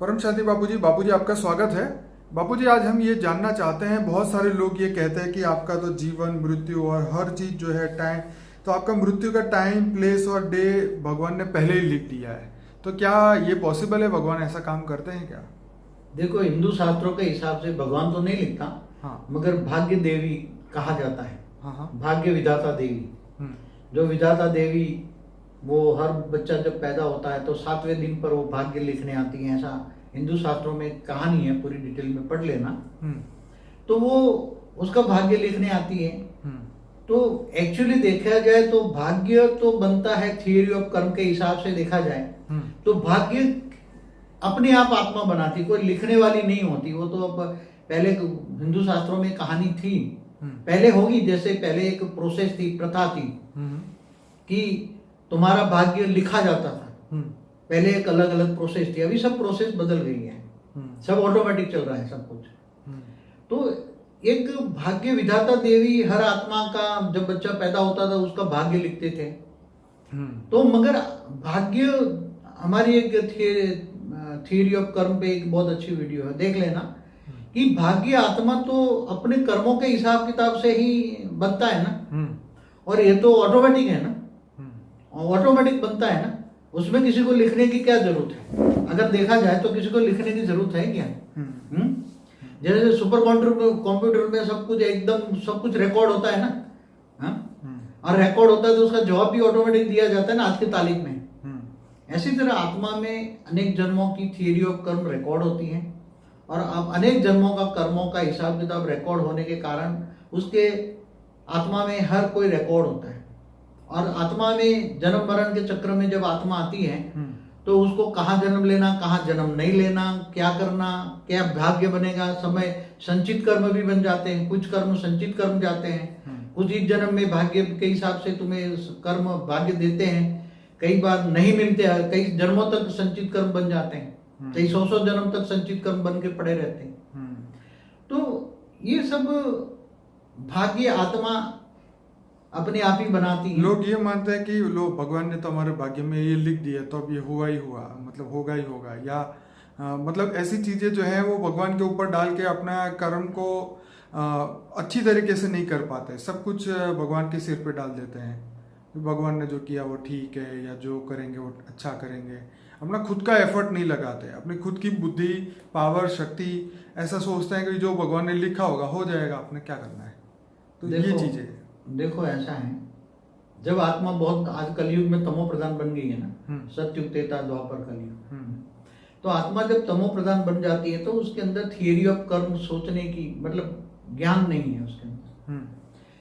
परम शांति बापूजी आपका स्वागत है। बापूजी आज हम ये जानना चाहते हैं, बहुत सारे लोग ये कहते हैं कि आपका तो जीवन मृत्यु और हर चीज जो है टाइम, तो आपका मृत्यु का टाइम प्लेस और डे भगवान ने पहले ही लिख दिया है, तो क्या ये पॉसिबल है? भगवान ऐसा काम करते हैं क्या? देखो, हिंदू शास्त्रों के हिसाब से भगवान तो नहीं लिखता। हाँ। मगर भाग्य देवी कहा जाता है। हाँ। भाग्य विधाता देवी, जो विधाता देवी वो हर बच्चा जब पैदा होता है तो 7वें दिन पर वो भाग्य लिखने आती है। ऐसा हिंदू शास्त्रों में कहानी है, पूरी डिटेल में पढ़ लेना। तो वो उसका भाग्य लिखने आती है। तो एक्चुअली देखा जाए तो भाग्य तो बनता है थियरी ऑफ कर्म के हिसाब से देखा जाए तो भाग्य अपने आप आत्मा बनाती, कोई लिखने वाली नहीं होती। वो तो अब पहले हिंदू शास्त्रों में कहानी थी, पहले होगी। जैसे पहले एक प्रोसेस थी, प्रथा थी कि तुम्हारा भाग्य लिखा जाता था। पहले एक अलग अलग प्रोसेस थी, अभी सब प्रोसेस बदल गई है, सब ऑटोमेटिक चल रहा है सब कुछ। तो एक भाग्य विधाता देवी हर आत्मा का जब बच्चा पैदा होता था उसका भाग्य लिखते थे। तो मगर भाग्य हमारी एक थियरी ऑफ कर्म पे एक बहुत अच्छी वीडियो है, देख लेना कि भाग्य आत्मा तो अपने कर्मों के हिसाब किताब से ही बनता है ना। और ये तो ऑटोमेटिक है ना, ऑटोमेटिक बनता है ना, उसमें किसी को लिखने की क्या जरूरत है? अगर देखा जाए तो किसी को लिखने की जरूरत है क्या? जैसे सुपर कंप्यूटर में सब कुछ एकदम सब कुछ रिकॉर्ड होता है ना, और रिकॉर्ड होता है तो उसका जवाब भी ऑटोमेटिक दिया जाता है ना आज की तारीख में। ऐसी तरह आत्मा में अनेक जन्मों की थियरी ऑफ कर्म रिकॉर्ड होती है, और अब अनेक जन्मों का कर्मों का हिसाब किताब रिकॉर्ड होने के कारण उसके आत्मा में हर कोई रिकॉर्ड होता है। और आत्मा में जन्म मरण के चक्र में जब आत्मा आती है तो उसको कहाँ जन्म लेना, कहाँ जन्म नहीं लेना, क्या करना, क्या भाग्य बनेगा, समय संचित कर्म भी बन जाते हैं, कुछ कर्म संचित कर्म जाते हैं, कुछ इस जन्म में भाग्य के हिसाब से तुम्हें कर्म भाग्य देते हैं, कई बार नहीं मिलते हैं, कई जन्मों तक संचित कर्म बन जाते हैं, कई 100 जन्म तक संचित कर्म बन के पड़े रहते हैं। तो ये सब भाग्य आत्मा अपने आप ही बनाती है। लोग ये मानते हैं कि लोग भगवान ने तो हमारे भाग्य में ये लिख दिया तो अब ये हुआ ही हुआ, मतलब होगा ही होगा, या मतलब ऐसी चीजें जो है वो भगवान के ऊपर डाल के अपना कर्म को अच्छी तरीके से नहीं कर पाते, सब कुछ भगवान के सिर पे डाल देते हैं। भगवान ने जो किया वो ठीक है, या जो करेंगे वो अच्छा करेंगे, अपना खुद का एफर्ट नहीं लगाते, अपनी खुद की बुद्धि पावर शक्ति ऐसा सोचते हैं कि जो भगवान ने लिखा होगा हो जाएगा, आपने क्या करना है। तो ये चीजें देखो ऐसा है, जब आत्मा बहुत आज कलयुग में तमो प्रधान बन गई है ना, सतयुग त्रेता द्वापर कलयुग, तो आत्मा जब तमो प्रधान बन जाती है तो उसके अंदर थियरी ऑफ कर्म सोचने की मतलब ज्ञान नहीं है। उसके अंदर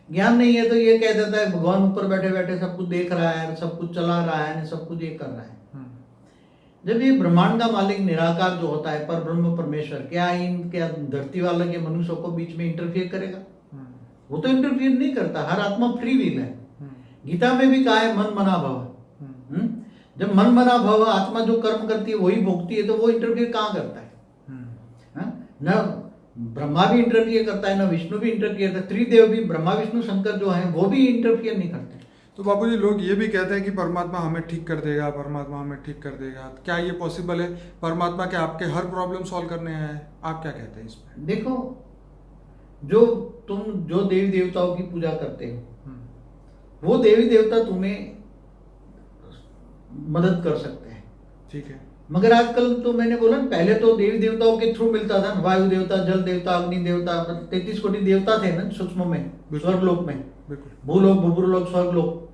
ज्ञान नहीं है तो ये कह देता है भगवान ऊपर बैठे बैठे सब कुछ देख रहा है, सब कुछ चला रहा है, सब कुछ ये कर रहा है। जब ये ब्रह्मांड का मालिक निराकार जो होता है पर ब्रह्म परमेश्वर, क्या धरती वाले के मनुष्यों को बीच में इंटरफियर करेगा? वो तो इंटरफियर नहीं करता, हर आत्मा फ्री विल है। गीता में भी कहा है मन मना भव। जब मन मना भव आत्मा जो कर्म करती है वही भोगती है, तो वो इंटरफियर कहाँ करता है? न ब्रह्मा भी इंटरफियर करता है, न विष्णु भी इंटरफियर करता है, त्रिदेव भी ब्रह्मा विष्णु शंकर जो है वो भी इंटरफियर नहीं करते। तो बापूजी लोग ये भी कहते हैं कि परमात्मा हमें ठीक कर देगा, परमात्मा हमें ठीक कर देगा, क्या ये पॉसिबल है? परमात्मा क्या आपके हर प्रॉब्लम सॉल्व करने आया है? आप क्या कहते हैं इसमें? देखो, तुम जो देवी देवताओं की पूजा करते हो वो देवी देवता तुम्हें मदद कर सकते हैं, ठीक है। मगर आजकल तो मैंने बोला ना, पहले तो देवी देवताओं के थ्रू मिलता था, वायु देवता, जल देवता, अग्नि देवता, 33 कोटि देवता थे ना सूक्ष्म में, स्वर्गलोक में, भूलोक भूपुरलोक स्वर्गलोक।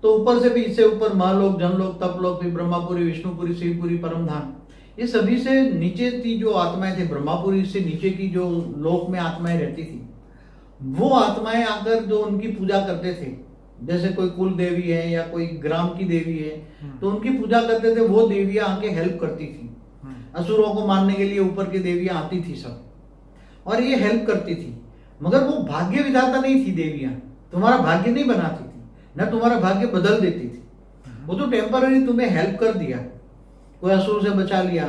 तो ऊपर से भी, इससे ऊपर महालोक, जनलोक, तपलोक, फिर ब्रह्मापुरी, विष्णुपुरी, शिवपुरी, परमधाम, ये सभी से नीचे की जो आत्माएं थे, ब्रह्मापुरी से नीचे की जो लोक में आत्माएं रहती थी, वो आत्माएं आकर जो उनकी पूजा करते थे, जैसे कोई कुल देवी है या कोई ग्राम की देवी है, तो उनकी पूजा करते थे, वो देवियां आके हेल्प करती थी। असुरों को मारने के लिए ऊपर की देवियां आती थी सब, और ये हेल्प करती थी। मगर वो भाग्य विधाता नहीं थी देवियां, तुम्हारा भाग्य नहीं बनाती थी, न तुम्हारा भाग्य बदल देती थी। वो तो टेम्पररी तुम्हें हेल्प कर दिया, कोई असुर से बचा लिया,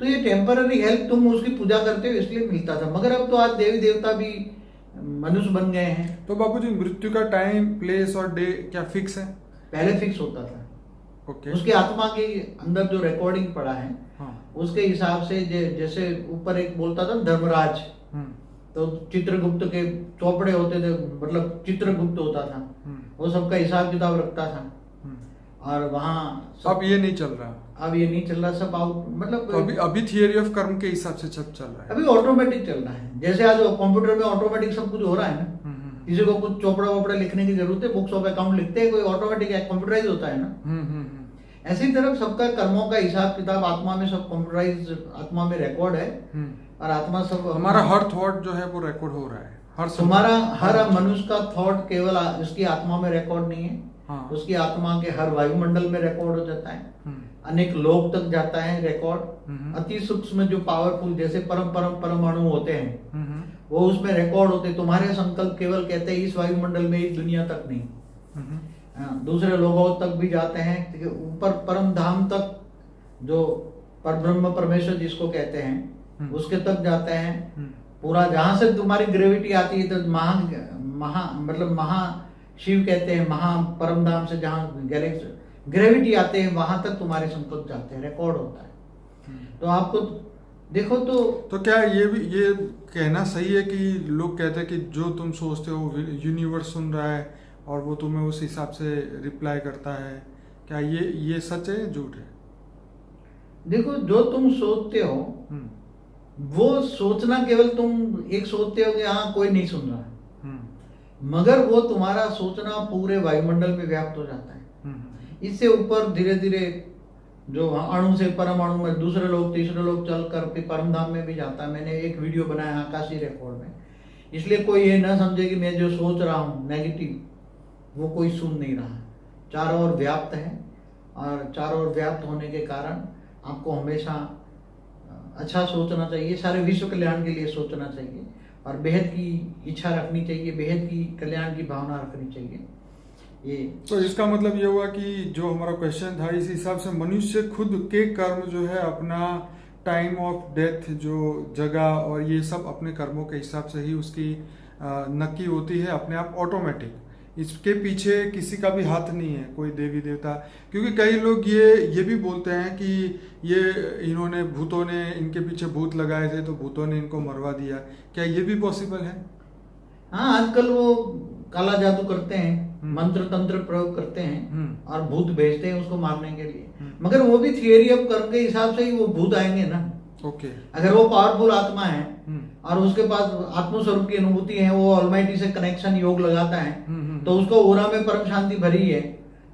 तो ये टेम्पररी हेल्प तुम उसकी पूजा करते हो इसलिए मिलता था। मगर अब तो आज देवी देवता भी मनुष्य बन गए हैं। तो बापूजी मृत्यु का टाइम प्लेस और डे क्या फिक्स है? पहले फिक्स होता था। ओके। उसकी आत्मा के अंदर जो रिकॉर्डिंग पड़ा है, उसके हिसाब से जैसे ऊपर एक बोलता था धर्मराज, तो चित्रगुप्त के चौपड़े होते थे, मतलब चित्रगुप्त होता था, वो सबका हिसाब किताब रखता था। और वहाँ अब ये नहीं चल रहा, अब ये नहीं चल रहा, सब आउट, मतलब तो अभी थियरी ऑफ कर्म के हिसाब से सब चल रहा है। अभी ऑटोमेटिक चल रहा है। जैसे आज कंप्यूटर में ऑटोमेटिक सब कुछ हो रहा है ना, किसी को कुछ चोपड़ा वोपड़ा लिखने की जरूरत है, बुक्स ऑफ अकाउंट लिखते हैं, कोई ऑटोमेटिक कंप्यूटराइज होता है ना। ऐसी तरफ सबका कर्मों का हिसाब किताब आत्मा में सब कंप्यूटराइज, आत्मा में रिकॉर्ड है। और आत्मा सब हमारा हर थॉट जो है वो रिकॉर्ड हो रहा है, हर तुम्हारा हर मनुष्य का थॉट केवल उसकी आत्मा में रिकॉर्ड नहीं है। हाँ। उसकी आत्मा के हर वायुमंडल में रिकॉर्ड हो जाता है, अनेक लोक तक जाता है रिकॉर्ड। अति सूक्ष्म जो पावरफुल जैसे परमाणु होते हैं वो उसमें रिकॉर्ड होते हैं। तुम्हारे संकल्प केवल कहते हैं इस वायुमंडल में, इस दुनिया तक नहीं, दूसरे लोगों तक भी जाते हैं, ऊपर परम धाम तक, जो परब्रह्म परमेश्वर जिसको कहते हैं उसके तक जाते हैं। पूरा जहां से तुम्हारी ग्रेविटी आती है, तो मतलब महा शिव कहते हैं, महा परम धाम से जहां ग्रेविटी आते हैं वहां तक तुम्हारे संकल्प जाते हैं, रिकॉर्ड होता है। तो आपको देखो तो क्या ये कहना सही है कि लोग कहते हैं कि जो तुम सोचते हो यूनिवर्स सुन रहा है और वो तुम्हें उस हिसाब से रिप्लाई करता है, क्या ये सच है या झूठ है? देखो, जो तुम सोचते हो वो सोचना केवल तुम एक सोचते हो कि हाँ कोई नहीं सुन रहा है, मगर वो तुम्हारा सोचना पूरे वायुमंडल में व्याप्त हो जाता है। इससे ऊपर धीरे धीरे जो अणु से परमाणु में दूसरे लोग तीसरे लोग चल कर फिर परम धाम में भी जाता है। मैंने एक वीडियो बनाया आकाशीय रिकॉर्ड में, इसलिए कोई ये ना समझे कि मैं जो सोच रहा हूँ नेगेटिव वो कोई सुन नहीं रहा। चारों ओर व्याप्त है, और चारों ओर व्याप्त होने के कारण आपको हमेशा अच्छा सोचना चाहिए, सारे विश्व कल्याण के लिए सोचना चाहिए, और बेहद की इच्छा रखनी चाहिए, बेहद की कल्याण की भावना रखनी चाहिए। ये तो इसका मतलब ये हुआ कि जो हमारा क्वेश्चन था इस हिसाब से मनुष्य खुद के कर्म जो है अपना टाइम ऑफ डेथ, जो जगह और ये सब अपने कर्मों के हिसाब से ही उसकी नक्की होती है अपने आप ऑटोमेटिक। इसके पीछे किसी का भी हाथ नहीं है, कोई देवी देवता। क्योंकि कई लोग ये भी बोलते हैं कि ये इन्होंने भूतों ने इनके पीछे भूत लगाए थे तो भूतों ने इनको मरवा दिया, क्या ये भी पॉसिबल है? हाँ, आजकल वो काला जादू करते हैं, मंत्र तंत्र प्रयोग करते हैं और भूत भेजते हैं उसको मारने के लिए, मगर वो भी थियरी ऑफ कर्म के हिसाब से ही वो भूत आएंगे ना। ओके। अगर वो पावरफुल आत्मा है और उसके पास आत्मस्वरूप की अनुभूति है, वो ऑलमाइटी से कनेक्शन योग लगाता है, तो उसको ओरा में परम शांति भरी है,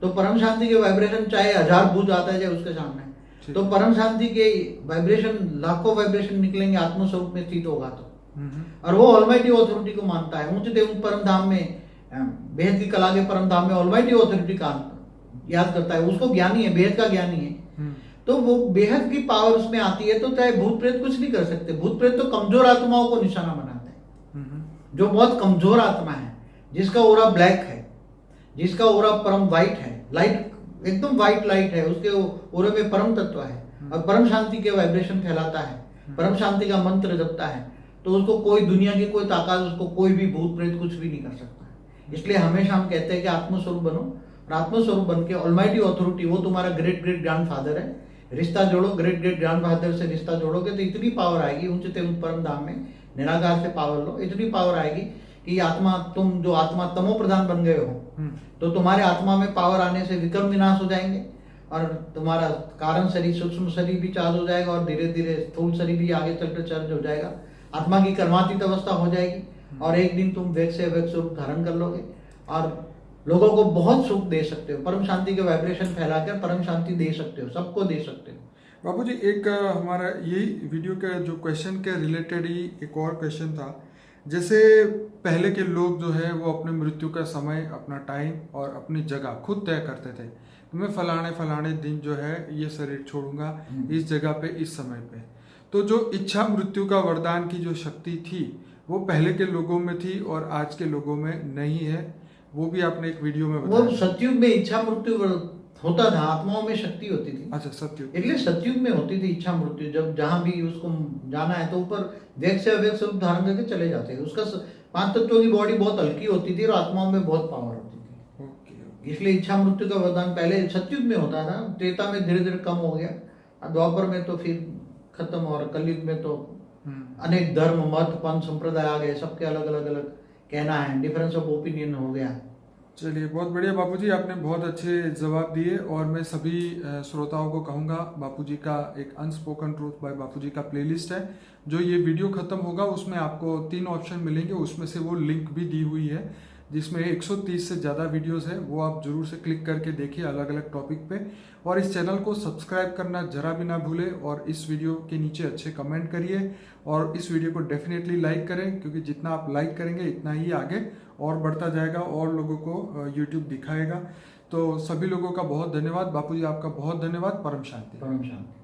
तो परम शांति के वाइब्रेशन चाहे 1000 भूत आता है उसके सामने, तो परम शांति के वाइब्रेशन लाखों वाइब्रेशन निकलेंगे आत्मस्वरूप में स्थित होगा तो। और वो ऑलमाइटी ऑथोरिटी को मानता है, ऊंचे देव परम धाम में, बेहद की कला के परम धाम में ऑलमाइटी ऑथोरिटी का याद करता है, उसको ज्ञानी है, बेहद का ज्ञानी है, तो वो बेहद की पावर उसमें आती है। तो चाहे भूत प्रेत कुछ नहीं कर सकते। भूत प्रेत तो कमजोर आत्माओं को निशाना बनाते हैं, जो बहुत कमजोर आत्मा है, जिसका ओरा ब्लैक है, जिसका ओरा परम व्हाइट है, लाइट एकदम व्हाइट लाइट है, उसके ओरे में परम तत्व है और परम शांति के वाइब्रेशन फैलाता है, परम शांति का मंत्र जपता है, तो उसको कोई दुनिया की कोई ताकत, उसको कोई भी भूत प्रेत कुछ भी नहीं कर सकता। इसलिए हमेशा हम कहते हैं कि आत्मस्वरूप बनो, और आत्मस्वरूप बन के ऑलमाइटी ऑथोरिटी, वो तुम्हारा ग्रेट ग्रेट ग्रैंडफादर है, रिश्ता जोड़ो, ग्रेट ग्रेट ग्रैंडफादर से रिश्ता जोड़ोगे तो इतनी पावर आएगी, ऊंचे परम धाम में निराकार से पावर लो, इतनी पावर आएगी कि आत्मा, तुम जो आत्मा तमो प्रधान बन गए हो, तो तुम्हारे आत्मा में पावर आने से विक्रम विनाश हो जाएंगे, और तुम्हारा कारण शरीर, सूक्ष्म शरीर भी चार्ज हो जाएगा, और धीरे धीरे स्थूल शरीर भी आगे चलकर चार्ज हो जाएगा, आत्मा की कर्मातीत अवस्था हो जाएगी, और एक दिन तुम वेग से वेग स्वरूप धारण कर लोगे और लोगों को बहुत सुख दे सकते हो, परम शांति के वाइब्रेशन फैलाकर परम शांति दे सकते हो, सबको दे सकते हो। बाबूजी, एक हमारा यही वीडियो के जो क्वेश्चन के रिलेटेड ही एक और क्वेश्चन था। जैसे पहले के लोग जो है वो अपने मृत्यु का समय, अपना टाइम और अपनी जगह खुद तय करते थे, तो मैं फलाने दिन जो है ये शरीर छोड़ूंगा, इस जगह पे, इस समय पे। तो जो इच्छा मृत्यु का वरदान की जो शक्ति थी वो पहले के लोगों में थी और आज के लोगों में नहीं है, वो भी आपने एक वीडियो में बताया। वो सतयुग में इच्छा मृत्यु होता था, आत्माओं में शक्ति होती थी। अच्छा, सतयुग। इसलिए सतयुग में होती थी इच्छा मृत्यु, जब जहां भी उसको जाना है तो ऊपर वेग से अवेग स्वरूप धारण करके चले जाते थे। उसका 5 तत्वों की बॉडी बहुत हल्की होती थी और आत्माओं में बहुत पावर होती थी। ओके। इसलिए इच्छा मृत्यु का वरदान पहले सतयुग में होता था, त्रेता में धीरे धीरे कम हो गया, और द्वापर में तो फिर खत्म, और कलयुग में तो हम्म। अनेक धर्म, मत, पंथ, संप्रदाय आ गए, सबके अलग अलग अलग कहना है, डिफरेंस ऑफ ओपिनियन हो गया। चलिए, बहुत बढ़िया बापूजी, आपने बहुत अच्छे जवाब दिए। और मैं सभी श्रोताओं को कहूँगा, बापूजी का एक अनस्पोकन ट्रूथ बाय बापूजी का प्लेलिस्ट है, जो ये वीडियो खत्म होगा उसमें आपको 3 ऑप्शन मिलेंगे, उसमें से वो लिंक भी दी हुई है जिसमें 130 से ज़्यादा वीडियोस है, वो आप जरूर से क्लिक करके देखिए अलग अलग टॉपिक पे। और इस चैनल को सब्सक्राइब करना जरा भी ना भूलें, और इस वीडियो के नीचे अच्छे कमेंट करिए, और इस वीडियो को डेफिनेटली लाइक करें, क्योंकि जितना आप लाइक करेंगे इतना ही आगे और बढ़ता जाएगा और लोगों को यूट्यूब दिखाएगा। तो सभी लोगों का बहुत धन्यवाद बापूजी, आपका बहुत धन्यवाद। परम शांति। परम शांति।